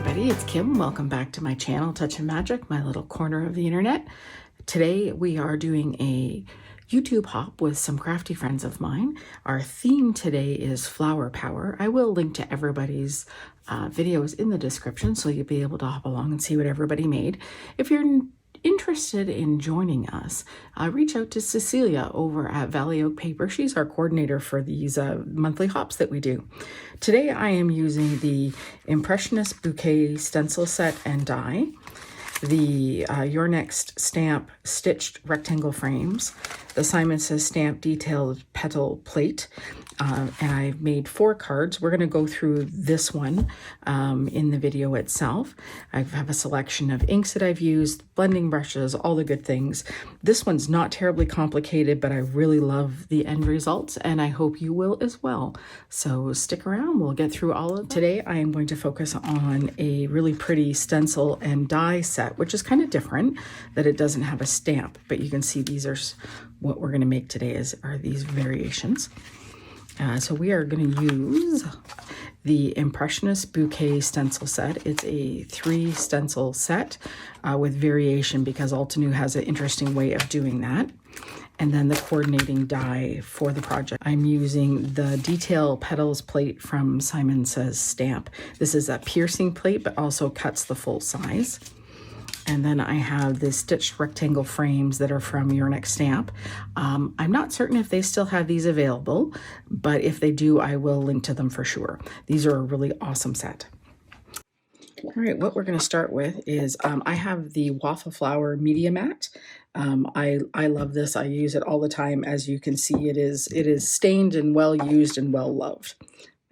everybody, it's Kim. Welcome back to my channel, Touch and Magic, my little corner of the internet. Today we are doing a YouTube hop with some crafty friends of mine. Our theme today is flower power. I will link to everybody's videos in the description so you'll be able to hop along and see what everybody made. If you're interested in joining us, reach out to Cecilia over at Valley Oak Paper. She's our coordinator for these monthly hops that we do. Today I am using the Impressionist Bouquet stencil set and die, the Your Next stamp stitched rectangle frames, the Simon Says stamp detailed petal plate, and I've made 4 cards. We're going to go through this one in the video itself. I have a selection of inks that I've used, blending brushes, all the good things. This one's not terribly complicated, but I really love the end results, and I hope you will as well. So stick around, we'll get through all of them. Today I am going to focus on a really pretty stencil and die set, which is kind of different, that it doesn't have a stamp, but you can see these are what we're going to make today are these variations. So we are going to use the Impressionist Bouquet stencil set. It's a 3 stencil set with variation because Altenew has an interesting way of doing that. And then the coordinating die for the project. I'm using the detail petals plate from Simon Says stamp. This is a piercing plate, but also cuts the full size. And then I have the stitched rectangle frames that are from Your Next stamp. I'm not certain if they still have these available, but if they do, I will link to them for sure. These are a really awesome set. All right, what we're going to start with is I have the Waffle Flower Media Mat. I love this. I use it all the time. As you can see, it is stained and well used and well loved.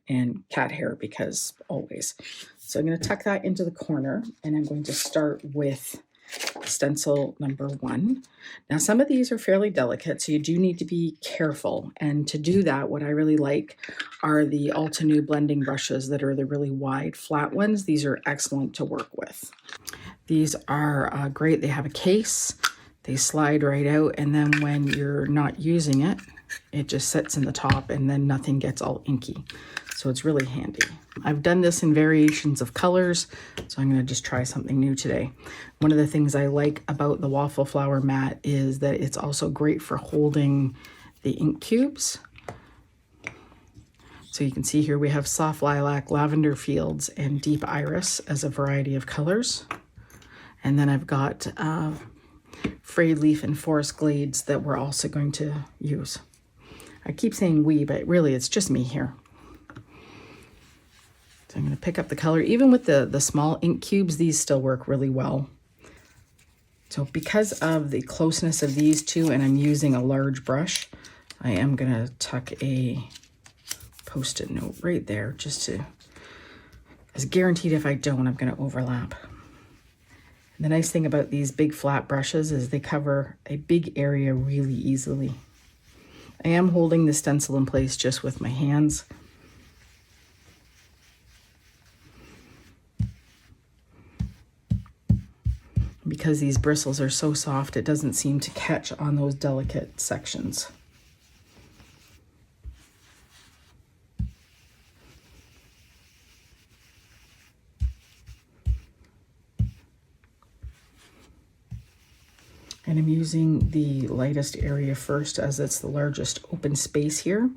And cat hair because always. So I'm going to tuck that into the corner, and I'm going to start with stencil number 1. Now some of these are fairly delicate, so you do need to be careful. And to do that, what I really like are the Altenew blending brushes that are the really wide flat ones. These are excellent to work with. These are great. They have a case. They slide right out, and then when you're not using it, it just sits in the top and then nothing gets all inky. So it's really handy. I've done this in variations of colors, so I'm going to just try something new today. One of the things I like about the Waffle Flower mat is that it's also great for holding the ink cubes. So you can see here we have soft lilac, lavender fields, and deep iris as a variety of colors. And then I've got frayed leaf and forest glades that we're also going to use. I keep saying we, but really it's just me here. So I'm going to pick up the color. Even with the small ink cubes, these still work really well. So because of the closeness of these two, and I'm using a large brush, I am going to tuck a Post-it note right there, just to, as guaranteed if I don't, I'm going to overlap. And the nice thing about these big flat brushes is they cover a big area really easily. I am holding the stencil in place just with my hands. Because these bristles are so soft, it doesn't seem to catch on those delicate sections. And I'm using the lightest area first as it's the largest open space here.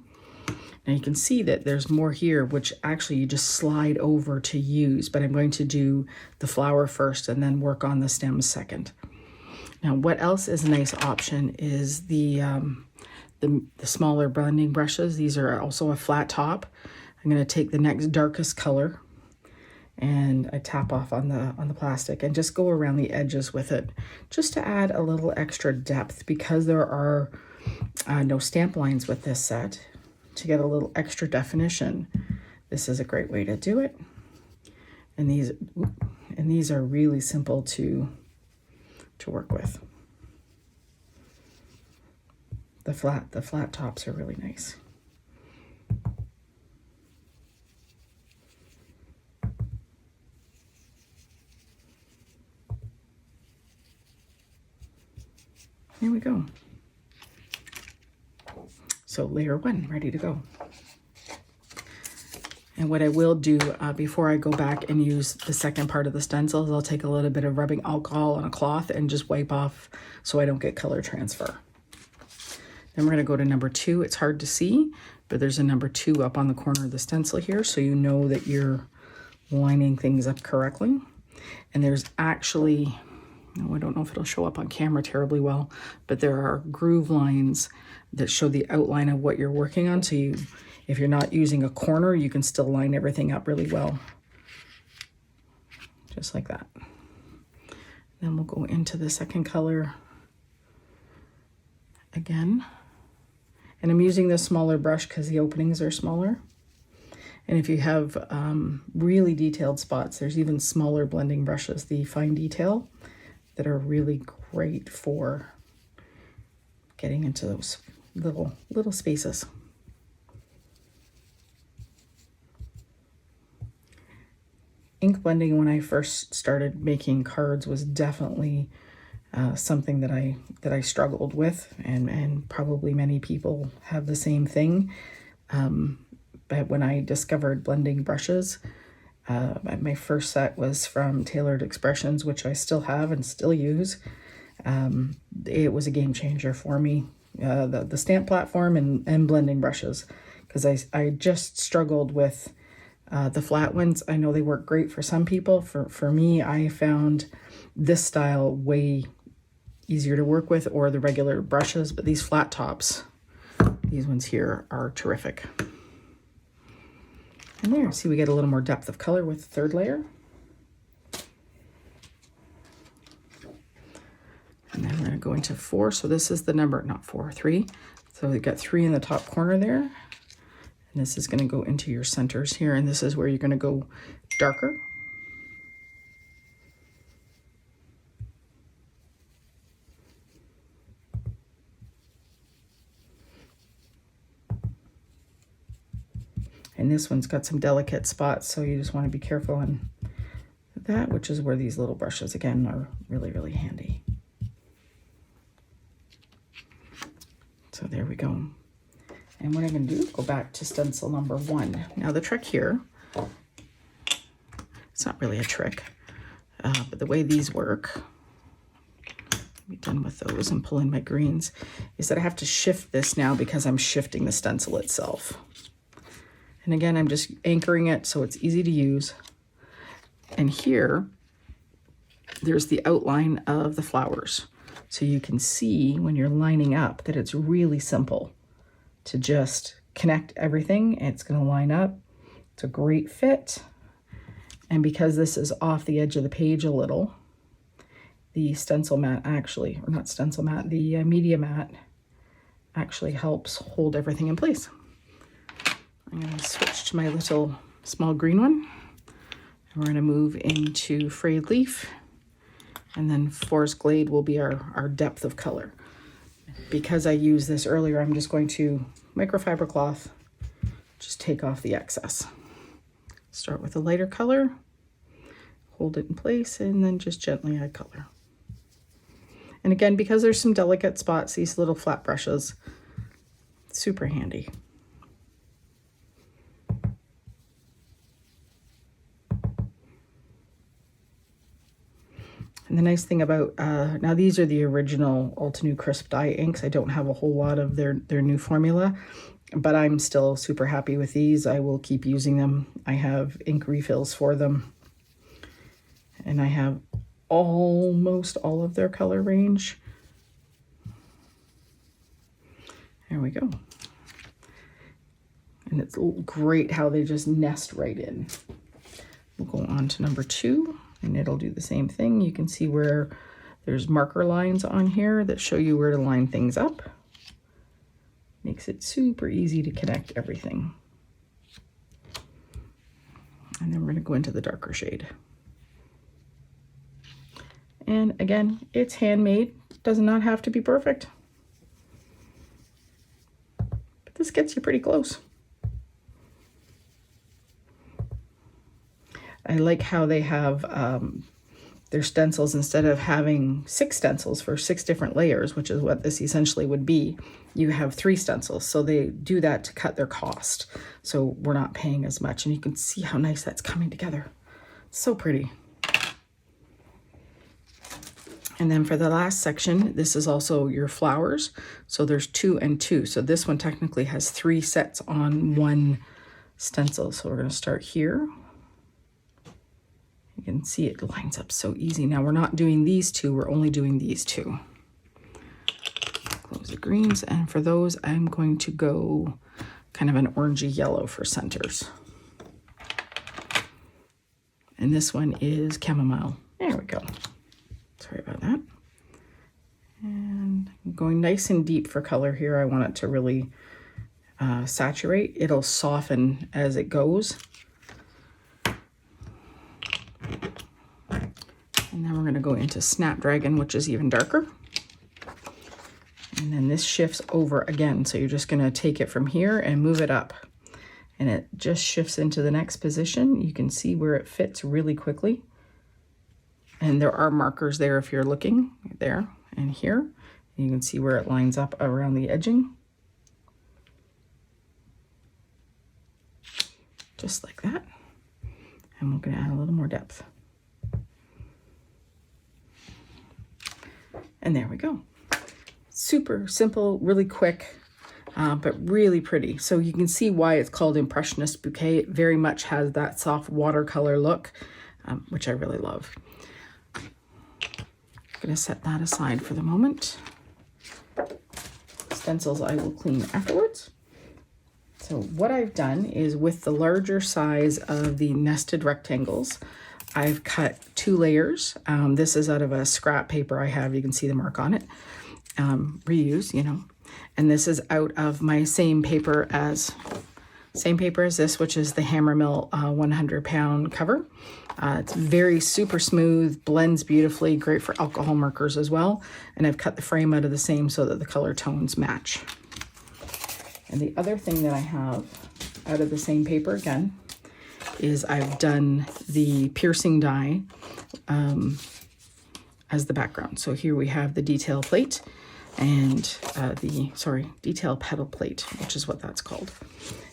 Now you can see that there's more here, which actually you just slide over to use, but I'm going to do the flower first and then work on the stems second. Now what else is a nice option is the smaller blending brushes. These are also a flat top. I'm going to take the next darkest color and I tap off on the plastic and just go around the edges with it, just to add a little extra depth because there are no stamp lines with this set. To get a little extra definition, this is a great way to do it. And these are really simple to work with. The flat tops are really nice. There we go. So layer 1, ready to go. And what I will do before I go back and use the second part of the stencil is I'll take a little bit of rubbing alcohol on a cloth and just wipe off so I don't get color transfer. Then we're going to go to number 2. It's hard to see, but there's a number 2 up on the corner of the stencil here, so you know that you're lining things up correctly. And there's actually, I don't know if it'll show up on camera terribly well, but there are groove lines that show the outline of what you're working on. So if you're not using a corner, you can still line everything up really well. Just like that. Then we'll go into the second color again. And I'm using this smaller brush because the openings are smaller. And if you have really detailed spots, there's even smaller blending brushes, the fine detail, that are really great for getting into those little spaces. Ink blending when I first started making cards was definitely something that I struggled with, and probably many people have the same thing. But when I discovered blending brushes, my first set was from Tailored Expressions, which I still have and still use. It was a game changer for me, the stamp platform and blending brushes, because I just struggled with the flat ones. I know they work great for some people. For me, I found this style way easier to work with, or the regular brushes, but these flat tops, these ones here, are terrific. And there, see, we get a little more depth of color with the third layer. And then we're going to go into 4. So this is the number, not 4, 3. So we've got 3 in the top corner there. And this is going to go into your centers here. And this is where you're going to go darker. And this one's got some delicate spots, so you just want to be careful on that, which is where these little brushes, again, are really, really handy. So there we go. And what I'm going to do is go back to stencil number 1. Now the trick here, it's not really a trick, but the way these work, be done with those and pull in my greens, is that I have to shift this now because I'm shifting the stencil itself. And again, I'm just anchoring it so it's easy to use. And here, there's the outline of the flowers. So you can see when you're lining up that it's really simple to just connect everything. It's going to line up. It's a great fit. And because this is off the edge of the page a little, the stencil mat actually, or not stencil mat, the media mat actually helps hold everything in place. I'm going to switch to my little small green one. And we're going to move into Frayed Leaf. And then Forest Glade will be our depth of color. Because I used this earlier, I'm just going to microfiber cloth, just take off the excess. Start with a lighter color, hold it in place, and then just gently add color. And again, because there's some delicate spots, these little flat brushes, super handy. And the nice thing about, now these are the original Altenew crisp dye inks. I don't have a whole lot of their new formula, but I'm still super happy with these. I will keep using them. I have ink refills for them. And I have almost all of their color range. There we go. And it's great how they just nest right in. We'll go on to number 2. And it'll do the same thing. You can see where there's marker lines on here that show you where to line things up. Makes it super easy to connect everything. And then we're going to go into the darker shade. And again, it's handmade. Does not have to be perfect. But this gets you pretty close. I like how they have their stencils, instead of having 6 stencils for 6 different layers, which is what this essentially would be, you have 3 stencils. So they do that to cut their cost. So we're not paying as much. And you can see how nice that's coming together. So pretty. And then for the last section, this is also your flowers. So there's 2 and 2. So this one technically has 3 sets on 1 stencil. So we're going to start here. You can see it lines up so easy. Now we're not doing these 2, we're only doing these 2. Close the greens, and for those I'm going to go kind of an orangey yellow for centers. And this one is chamomile. There we go. Sorry about that. And I'm going nice and deep for color here. I want it to really saturate. It'll soften as it goes. And then we're going to go into Snapdragon, which is even darker. And then this shifts over again. So you're just going to take it from here and move it up. And it just shifts into the next position. You can see where it fits really quickly. And there are markers there if you're looking, there and here. You can see where it lines up around the edging. Just like that. And we're going to add a little more depth. And there we go. Super simple, really quick, but really pretty. So you can see why it's called Impressionist Bouquet. It very much has that soft watercolor look, which I really love. I'm going to set that aside for the moment. Stencils I will clean afterwards. So what I've done is, with the larger size of the nested rectangles, I've cut 2 layers. This is out of a scrap paper I have. You can see the mark on it. Reuse, you know. And this is out of my same paper as this, which is the Hammermill 100-pound cover. It's very super smooth, blends beautifully, great for alcohol markers as well. And I've cut the frame out of the same so that the color tones match. And the other thing that I have out of the same paper again is I've done the piercing die as the background. So here we have the detail plate and detail petal plate, which is what that's called.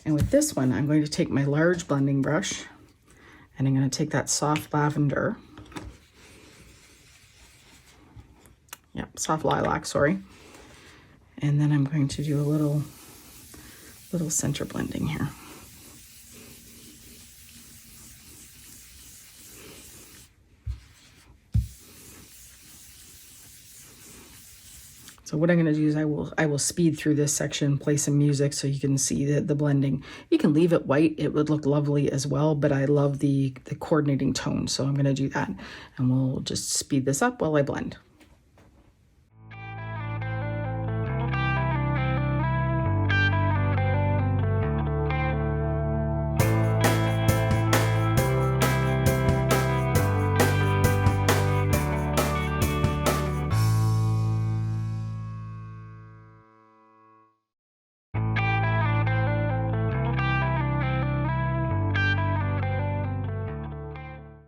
And with this one, I'm going to take my large blending brush and I'm going to take that soft lavender. Soft lilac, sorry. And then I'm going to do a little center blending here. So what I'm going to do is I will speed through this section, play some music so you can see the blending. You can leave it white. It would look lovely as well, but I love the coordinating tone. So I'm going to do that, and we'll just speed this up while I blend.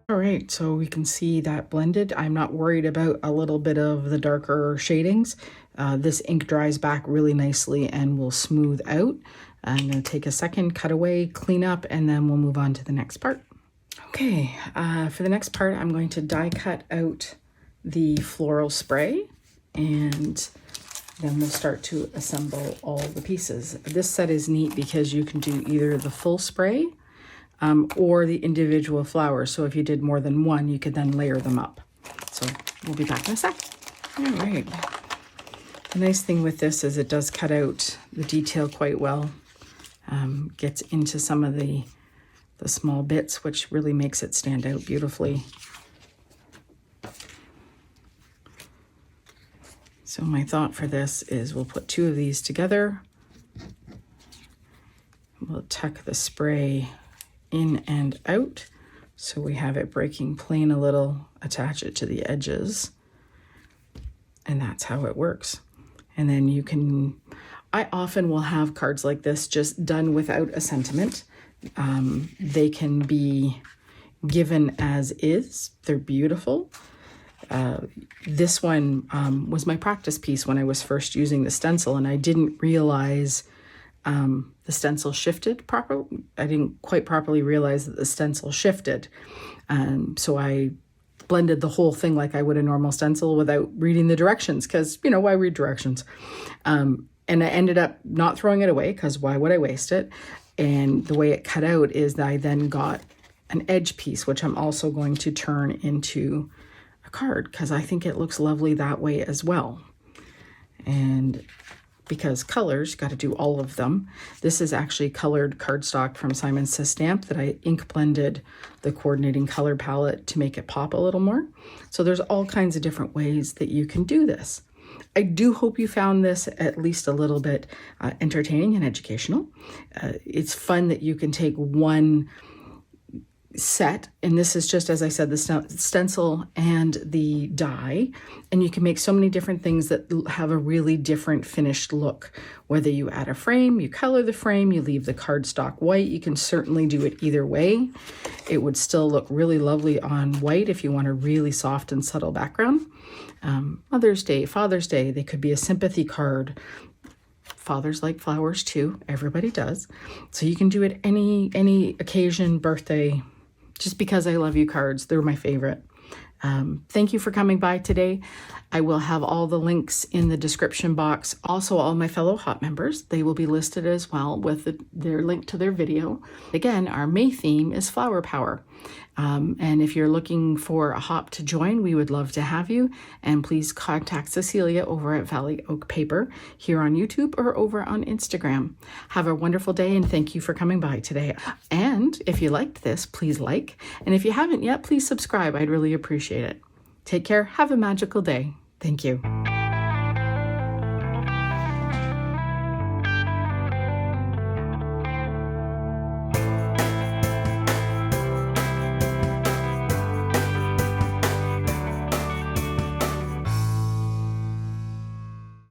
All right, so we can see that blended. I'm not worried about a little bit of the darker shadings. This ink dries back really nicely and will smooth out. I'm going to take a second, cut away, clean up, and then we'll move on to the next part. Okay, for the next part, I'm going to die cut out the floral spray, and then we'll start to assemble all the pieces. This set is neat because you can do either the full spray or the individual flowers. So if you did more than one, you could then layer them up. So we'll be back in a sec. All right. The nice thing with this is it does cut out the detail quite well. Gets into some of the small bits, which really makes it stand out beautifully. So my thought for this is we'll put 2 of these together. We'll tuck the spray in and out so we have it breaking plain a little, attach it to the edges, and that's how it works. And then you can, I often will have cards like this just done without a sentiment. They can be given as is. They're beautiful. This one was my practice piece when I was first using the stencil, and I didn't realize the stencil shifted properly. I didn't quite properly realize that the stencil shifted. So I blended the whole thing like I would a normal stencil without reading the directions, because, you know, why read directions? And I ended up not throwing it away, because why would I waste it? And the way it cut out is that I then got an edge piece, which I'm also going to turn into a card, because I think it looks lovely that way as well. And because colors, got to do all of them. This is actually colored cardstock from Simon Says Stamp that I ink blended the coordinating color palette to make it pop a little more. So there's all kinds of different ways that you can do this. I do hope you found this at least a little bit entertaining and educational. It's fun that you can take one set, and this is just, as I said, the stencil and the die, and you can make so many different things that have a really different finished look. Whether you add a frame, you color the frame, you leave the cardstock white, you can certainly do it either way. It would still look really lovely on white if you want a really soft and subtle background. Mother's Day, Father's Day, they could be a sympathy card. Fathers like flowers too, everybody does. So you can do it any occasion, birthday. Just because I love you cards, they're my favorite. Thank you for coming by today. I will have all the links in the description box. Also, all my fellow hop members, they will be listed as well with their link to their video. Again, our May theme is flower power. And if you're looking for a hop to join, we would love to have you. And please contact Cecilia over at Valley Oak Paper here on YouTube or over on Instagram. Have a wonderful day, and thank you for coming by today. And if you liked this, please like. And if you haven't yet, please subscribe. I'd really appreciate it. Take care. Have a magical day. Thank you.